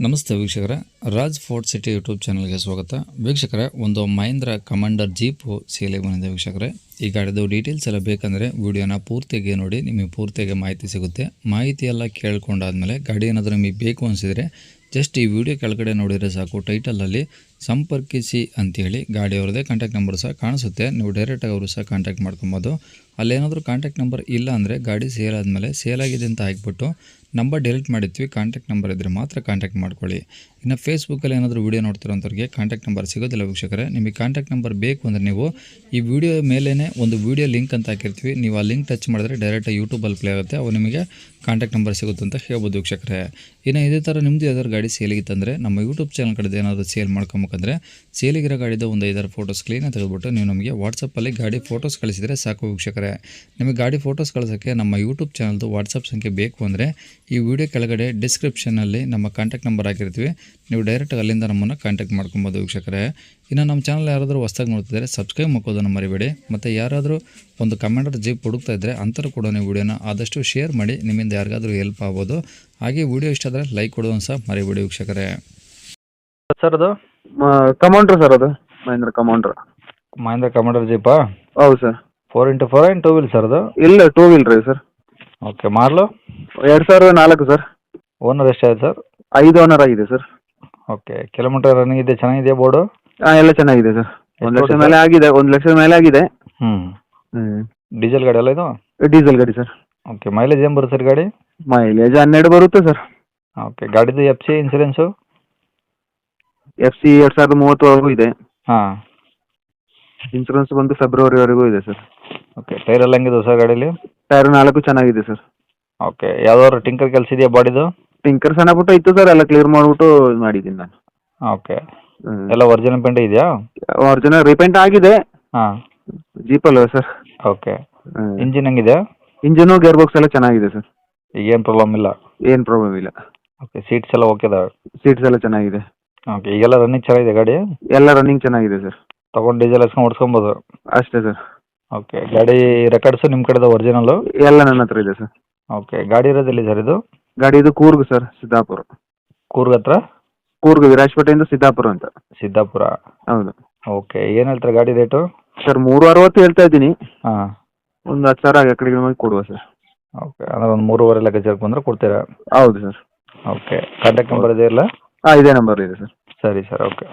ನಮಸ್ತೆ ವೀಕ್ಷಕರೇ, Raj fort city YouTube ಚಾನಲ್ಗೆ ಸ್ವಾಗತ. ವೀಕ್ಷಕರೇ, ಒಂದು ಮಹೇಂದ್ರ ಕಮಾಂಡರ್ ಜೀಪು ಸೇಲಿಗೆ ಬಂದಿದೆ. ವೀಕ್ಷಕರೇ, ಈ ಗಾಡಿದು ಡೀಟೇಲ್ಸ್ ಎಲ್ಲ ಬೇಕಂದರೆ ವಿಡಿಯೋನ ಪೂರ್ತಿಯಾಗಿ ನೋಡಿ, ನಿಮಗೆ ಪೂರ್ತಿಯಾಗಿ ಮಾಹಿತಿ ಸಿಗುತ್ತೆ. ಮಾಹಿತಿ ಎಲ್ಲ ಕೇಳ್ಕೊಂಡಾದ್ಮೇಲೆ ಗಾಡಿ ಏನಾದರೂ ನಿಮಗೆ ಬೇಕು ಅನಿಸಿದರೆ ಜಸ್ಟ್ ಈ ವಿಡಿಯೋ ಕೆಳಗಡೆ ನೋಡಿದರೆ ಸಾಕು, ಟೈಟಲಲ್ಲಿ ಸಂಪರ್ಕಿಸಿ ಅಂತೇಳಿ ಗಾಡಿಯವ್ರದ್ದೇ ಕಾಂಟ್ಯಾಕ್ಟ್ ನಂಬರ್ ಸಹ ಕಾಣಿಸುತ್ತೆ. ನೀವು ಡೈರೆಕ್ಟಾಗಿ ಅವರು ಸಹ ಕಾಂಟ್ಯಾಕ್ಟ್ ಮಾಡ್ಕೊಬೋದು. ಅಲ್ಲೇನಾದರೂ ಕಾಂಟ್ಯಾಕ್ಟ್ ನಂಬರ್ ಇಲ್ಲ ಅಂದರೆ ಗಾಡಿ ಸೇಲ್ ಆದಮೇಲೆ ಸೇಲ್ ಆಗಿದೆ ಅಂತ ಹಾಕ್ಬಿಟ್ಟು ನಂಬರ್ ಡಿಲೀಟ್ ಮಾಡಿರ್ತೀವಿ, ಕಾಂಟ್ಯಾಕ್ಟ್ ನಂಬರ್ ಇದ್ದರೆ ಮಾತ್ರ ಕಾಂಟ್ಯಾಕ್ಟ್ ಮಾಡ್ಕೊಳ್ಳಿ. ಇನ್ನು ಫೇಸ್ಬುಕ್ಕಲ್ಲಿ ಏನಾದರೂ ವೀಡಿಯೋ ನೋಡ್ತಿರೋಂಥವ್ರಿಗೆ ಕಾಂಟ್ಯಾಕ್ಟ್ ನಂಬರ್ ಸಿಗೋದಿಲ್ಲ ವೀಕ್ಷಕರೇ. ನಿಮಗೆ ಕಾಂಟ್ಯಾಕ್ಟ್ ನಂಬರ್ ಬೇಕು ಅಂದರೆ ನೀವು ಈ ವಿಡಿಯೋ ಮೇಲೇ ಒಂದು ವಿಡಿಯೋ ಲಿಂಕ್ ಅಂತ ಹಾಕಿರ್ತೀವಿ, ನೀವು ಆ ಲಿಂಕ್ ಟಚ್ ಮಾಡಿದ್ರೆ ಡೈರೆಕ್ಟಾಗಿ ಯೂಟ್ಯೂಬಲ್ಲಿ ಪ್ಲೇ ಆಗುತ್ತೆ, ಅವು ನಿಮಗೆ ಕಾಂಟ್ಯಾಕ್ಟ್ ನಂಬರ್ ಸಿಗುತ್ತೆ ಅಂತ ಹೇಳ್ಬೋದು ವೀಕ್ಷಕರೇ. ಇನ್ನು ಇದೇ ಥರ ನಿಮ್ಮದು ಯಾವ್ದಾದ್ರು ಗಾಡಿ ಸೇಲಿಗಿತ್ತಂದರೆ ನಮ್ಮ ಯೂಟ್ಯೂಬ್ ಚಾನಲ್ ಕಡೆ ಏನಾದರೂ ಸೇಲ್ ಮಾಡ್ಕೊಬೇಕಂದ್ರೆ ಸೇಲಿಗಿರೋ ಗಾಡಿದ ಒಂದು 5-6 ಫೋಟೋಸ್ ಕ್ಲೀನಾಗಿ ತೆಗೆದುಬಿಟ್ಟು ನೀವು ನಮಗೆ ವಾಟ್ಸಪ್ಪಲ್ಲಿ ಗಾಡಿ ಫೋಟೋಸ್ ಕಳಿಸಿದರೆ ಸಾಕು ವೀಕ್ಷಕರೇ. ನಿಮಗೆ ಗಾಡಿ ಫೋಟೋಸ್ ಕಳಿಸೋಕ್ಕೆ ನಮ್ಮ ಯೂಟ್ಯೂಬ್ ಚಾನಲ್ದು ವಾಟ್ಸಪ್ ಸಂಖ್ಯೆ ಬೇಕು ಅಂದರೆ ಈ ವಿಡಿಯೋ ಕೆಳಗಡೆ ಡಿಸ್ಕ್ರಿಪ್ಷನಲ್ಲಿ ನಮ್ಮ ಕಾಂಟ್ಯಾಕ್ಟ್ ನಂಬರ್ ಹಾಕಿರ್ತೀವಿ, ನೀವು ಡೈರೆಕ್ಟಾಗಿ ಅಲ್ಲಿಂದ ನಮ್ಮನ್ನು ಕಾಂಟ್ಯಾಕ್ಟ್ ಮಾಡ್ಕೊಬೋದು ವೀಕ್ಷಕರೇ. ಇನ್ನು ನಮ್ಮ ಚಾನಲ್ ಯಾರಾದರೂ ಹೊಸ್ದಾಗಿ ನೋಡ್ತಿದ್ದಾರೆ ಸಬ್ಸ್ಕ್ರೈಬ್ ಮಾಡ್ಕೋದನ್ನು ಮರಿಬೇಡಿ. ಮತ್ತು ಯಾರಾದರೂ ಒಂದು ಕಮಾಂಡರ್ ಜೀಪ್ ಹುಡುಕ್ತಾ ಇದ್ದರೆ ಅಂಥವ್ರು ಕೂಡ ನೀವು ವಿಡಿಯೋನ ಆದಷ್ಟು ಶೇರ್ ಮಾಡಿ, ನಿಮ್ಮಿಂದ ಯಾರಿಗಾದರೂ ಹೆಲ್ಪ್ ಆಗ್ಬೋದು. ಹಾಗೆ ವಿಡಿಯೋ ಇಷ್ಟ ಆದರೆ ಲೈಕ್ ಕೊಡೋದನ್ನು ಸಹ ಮರಿಬೇಡಿ ವೀಕ್ಷಕರೇ. ಸರ್ ಅದು ಕಮಾಂಡ್ರ್ ಸರ್, ಅದು ಮಹೇಂದ್ರ ಕಮಾಂಡರ್ ಜೀಪಾ? ಹೌದು ಸರ್. 4x4 ಏನು 2 ವೀಲ್ ಸರ್ ಅದು? ಇಲ್ಲ, 2 ವೀಲ್ ರೀ ಸರ್. ಓಕೆ, ಮಾಡಲು 2004 ಸರ್. ಓನರ್ ಎಷ್ಟಾಯ್ತು ಸರ್? 5 ಓನರ್ ಆಗಿದೆ ಸರ್. ಓಕೆ, ಕಿಲೋಮೀಟರ್ ರನ್ನಿಂಗ್ ಇದೆ, ಚೆನ್ನಾಗಿದೆಯಾ ಬೋರ್ಡು? ಹಾಂ, ಎಲ್ಲ ಚೆನ್ನಾಗಿದೆ ಸರ್. 1 ಲಕ್ಷ ಮೇಲೆ ಆಗಿದೆ, 1 ಲಕ್ಷದ ಮೇಲೆ ಆಗಿದೆ. ಡೀಸೆಲ್ ಗಾಡಿ ಅಲ್ಲ ಇದು? ಡೀಸೆಲ್ ಗಾಡಿ ಸರ್. ಓಕೆ, ಮೈಲೇಜ್ ಏನು ಬರುತ್ತೆ ಸರ್ ಗಾಡಿ? ಮೈಲೇಜ್ 12 ಬರುತ್ತೆ ಸರ್. ಓಕೆ, ಗಾಡಿದು FC ಇನ್ಸೂರೆನ್ಸು? FC 2030ವರೆಗೂ ಇದೆ. ಹಾಂ. ಇನ್ಸೂರೆನ್ಸ್ ಬಂದು ಫೆಬ್ರವರಿವರೆಗೂ ಇದೆ ಸರ್. ಓಕೆ, ಟೈರ್ ಎಲ್ಲ ಹೆಂಗಿದೆ ಸರ್ ಗಾಡೀಲಿ? ಟೈರ್ 4 ಚೆನ್ನಾಗಿದೆ ಸರ್. ಓಕೆ, ಯಾವ್ದಾದ್ರು ಟಿಂಕರ್ ಕೆಲಸ ಇದೆಯಾ ಬಾಡಿದು? ಟಿಂಕರ್ ಸಣ್ಣ ಪುಟ್ಟ ಇತ್ತು ಸರ್, ಎಲ್ಲ ಕ್ಲಿಯರ್ ಮಾಡಿಬಿಟ್ಟು ಮಾಡಿದ್ದೀನಿ ನಾನು. ಓಕೆ, ಎಲ್ಲ ಒರಿಜಿನಲ್ ಪೇಂಟ್ ಇದೆಯಾ? ಒರಿಜಿನಲ್ ರೀಪೇಂಟ್ ಆಗಿದೆ. ಹಾಂ. ಜೀಪಲ್ವ ಸರ್? ಓಕೆ, ಇಂಜಿನ್ ಹೆಂಗಿದೆ? ಇಂಜಿನು ಗೇರ್ ಬಾಕ್ಸ್ ಎಲ್ಲ ಚೆನ್ನಾಗಿದೆ ಸರ್. ಈಗ ಏನು ಪ್ರಾಬ್ಲಮ್ ಇಲ್ಲ? ಏನು ಪ್ರಾಬ್ಲಮ್ ಇಲ್ಲ. ಓಕೆ, ಸೀಟ್ಸ್ ಎಲ್ಲ ಓಕೆ ಇದಾವೆ? ಸೀಟ್ಸ್ ಎಲ್ಲ ಚೆನ್ನಾಗಿದೆ. ಓಕೆ, ಈಗೆಲ್ಲ ರನ್ನಿಂಗ್ ಚೆನ್ನಾಗಿದೆ ಗಾಡಿ? ಎಲ್ಲ ರನ್ನಿಂಗ್ ಚೆನ್ನಾಗಿದೆ ಸರ್. ತೊಗೊಂಡು ಡೀಸೆಲ್ ಹಾಕ್ಸ್ಕೊಂಡು ಓಡಿಸ್ಕೊಬೋದು? ಅಷ್ಟೇ ಸರ್. ಓಕೆ, ಗಾಡಿ ರೆಕಾರ್ಡ್ಸು ನಿಮ್ಮ ಕಡೆದ ಒರಿಜಿನಲ್ಲು? ಎಲ್ಲ ನನ್ನ ಹತ್ರ ಇದೆ ಸರ್. ಓಕೆ, ಗಾಡಿ ಇರೋದಿಲ್ಲ ಸರ್ ಇದು? ಗಾಡಿ ಇದು ಕೂರ್ಗ್ ಸರ್, ಸಿದ್ದಾಪುರ. ಕೂರ್ಗ್ ಹತ್ರ? ಕೂರ್ಗ್, ವಿರಾಜಪೇಟೆಯಿಂದ ಸಿದ್ದಾಪುರ ಅಂತ. ಸಿದ್ದಾಪುರ, ಹೌದು. ಓಕೆ, ಏನು ಹೇಳ್ತಾರೆ ಗಾಡಿ ರೇಟು? ಸರ್ 360 ಹೇಳ್ತಾ ಇದ್ದೀನಿ. ಹಾಂ. ಒಂದು 10,000 ಆ ಕಡೆಗೆ ಮಾಡಿ ಕೊಡುವ ಸರ್. ಓಕೆ, ಅಂದರೆ ಒಂದು 3.5 ಲೆಕ್ಕಾಚಾರಕ್ಕೆ ಬಂದರೆ ಕೊಡ್ತೀರಾ? ಹೌದು ಸರ್. ಓಕೆ, ಕಾಂಟ್ಯಾಕ್ಟ್ ನಂಬರ್ ಇದೆ ಇಲ್ಲ? ಹಾಂ, ಇದೇ ನಂಬರ್ ಇದೆ ಸರ್. ಸರಿ ಸರ್, ಓಕೆ.